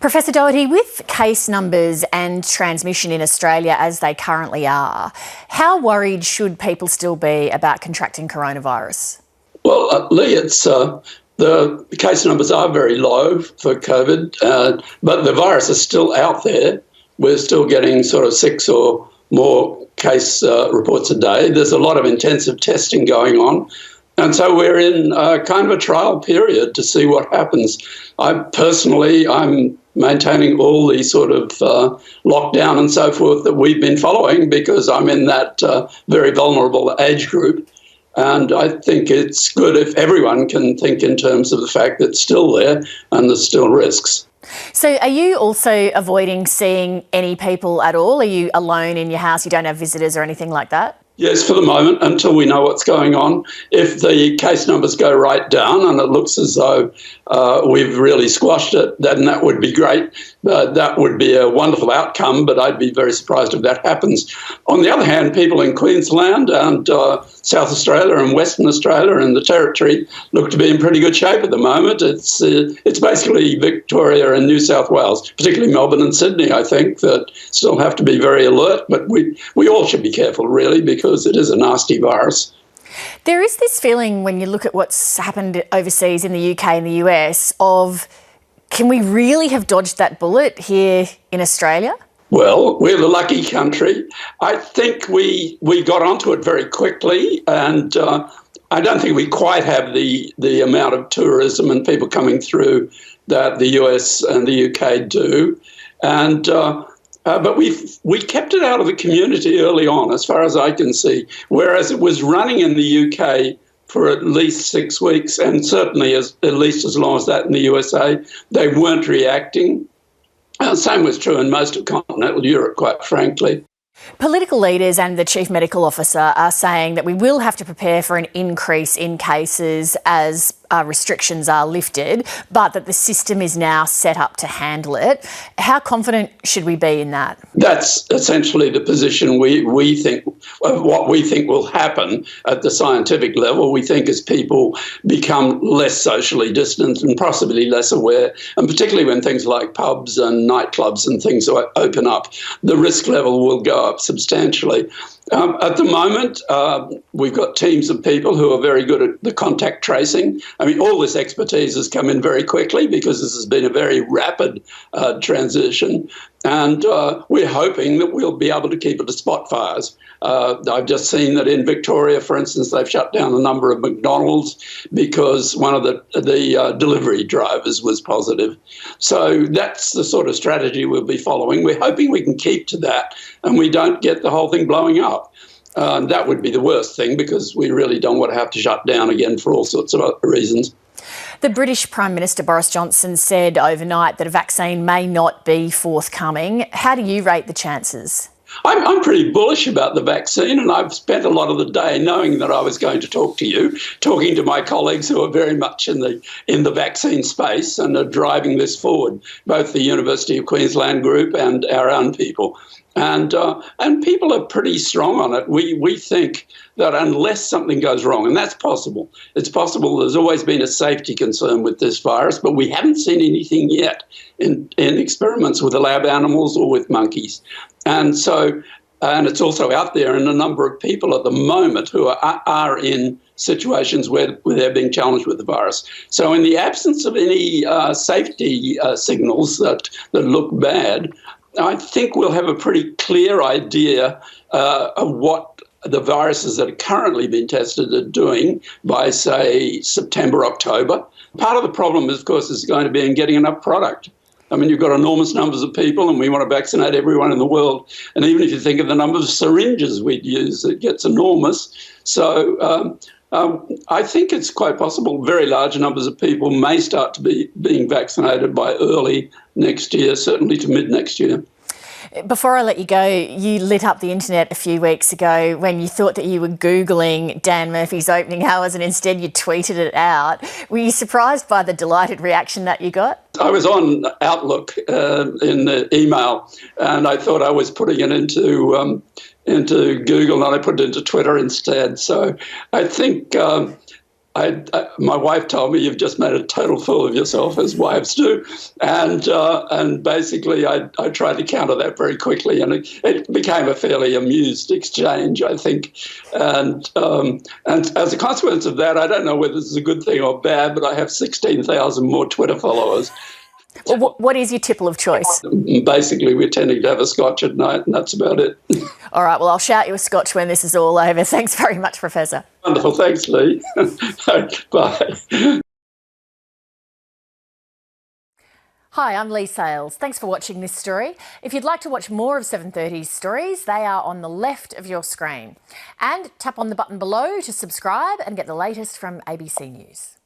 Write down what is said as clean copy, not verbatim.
Professor Doherty, with case numbers and transmission in Australia as they currently are, how worried should people still be about contracting coronavirus? Well, Lee, the case numbers are very low for COVID, but the virus is still out there. We're still getting sort of 6 or more case reports a day. There's a lot of intensive testing going on. And so we're in kind of a trial period to see what happens. I'm maintaining all the sort of lockdown and so forth that we've been following because I'm in that very vulnerable age group. And I think it's good if everyone can think in terms of the fact that it's still there and there's still risks. So are you also avoiding seeing any people at all? Are you alone in your house? You don't have visitors or anything like that? Yes, for the moment, until we know what's going on. If the case numbers go right down and it looks as though we've really squashed it, then that would be great. That would be a wonderful outcome, but I'd be very surprised if that happens. On the other hand, people in Queensland and South Australia and Western Australia and the Territory look to be in pretty good shape at the moment. It's basically Victoria and New South Wales, particularly Melbourne and Sydney, I think, that still have to be very alert. But we all should be careful, really, because it is a nasty virus. There is this feeling when you look at what's happened overseas in the UK and the US of, can we really have dodged that bullet here in Australia? Well, we're the lucky country. I think we got onto it very quickly, and I don't think we quite have the amount of tourism and people coming through that the US and the UK do. And but we kept it out of the community early on, as far as I can see, whereas it was running in the UK for at least 6 weeks, and certainly at least as long as that in the USA. They weren't reacting. Same was true in most of continental Europe, quite frankly. Political leaders and the Chief Medical Officer are saying that we will have to prepare for an increase in cases as restrictions are lifted, but that the system is now set up to handle it. How confident should we be in that? That's essentially the position we think, what we think will happen at the scientific level. We think as people become less socially distant and possibly less aware, and particularly when things like pubs and nightclubs and things open up, the risk level will go up substantially. At the moment, we've got teams of people who are very good at the contact tracing. I mean, all this expertise has come in very quickly because this has been a very rapid transition. And we're hoping that we'll be able to keep it to spot fires. I've just seen that in Victoria, for instance, they've shut down a number of McDonald's because one of the delivery drivers was positive. So that's the sort of strategy we'll be following. We're hoping we can keep to that and we don't get the whole thing blowing up. That would be the worst thing because we really don't want to have to shut down again for all sorts of other reasons. The British Prime Minister Boris Johnson said overnight that a vaccine may not be forthcoming. How do you rate the chances? I'm pretty bullish about the vaccine, and I've spent a lot of the day knowing that I was going to talk to you, talking to my colleagues who are very much in the vaccine space and are driving this forward, both the University of Queensland group and our own people. And people are pretty strong on it. We think that unless something goes wrong, and that's possible, it's possible. There's always been a safety concern with this virus, but we haven't seen anything yet in experiments with the lab animals or with monkeys. And so, and it's also out there in a number of people at the moment who are in situations where they're being challenged with the virus. So in the absence of any safety signals that look bad, I think we'll have a pretty clear idea of what the viruses that are currently being tested are doing by, say, September, October. Part of the problem, of course, is going to be in getting enough product. I mean, you've got enormous numbers of people and we want to vaccinate everyone in the world. And even if you think of the number of syringes we'd use, it gets enormous. So I think it's quite possible very large numbers of people may start to be being vaccinated by early next year, certainly to mid next year. Before I let you go, you lit up the internet a few weeks ago when you thought that you were Googling Dan Murphy's opening hours and instead you tweeted it out. Were you surprised by the delighted reaction that you got? I was on Outlook in the email and I thought I was putting it into Google and I put it into Twitter instead. So I think my wife told me you've just made a total fool of yourself, as wives do, and basically I tried to counter that very quickly, and it became a fairly amused exchange, I think, and as a consequence of that, I don't know whether this is a good thing or bad, but I have 16,000 more Twitter followers. Well, what is your tipple of choice? Basically, we're tending to have a scotch at night, and that's about it. All right, well, I'll shout you a scotch when this is all over. Thanks very much, Professor. Wonderful. Thanks, Lee. Bye. Hi, I'm Lee Sales. Thanks for watching this story. If you'd like to watch more of 7:30's stories, they are on the left of your screen. And tap on the button below to subscribe and get the latest from ABC News.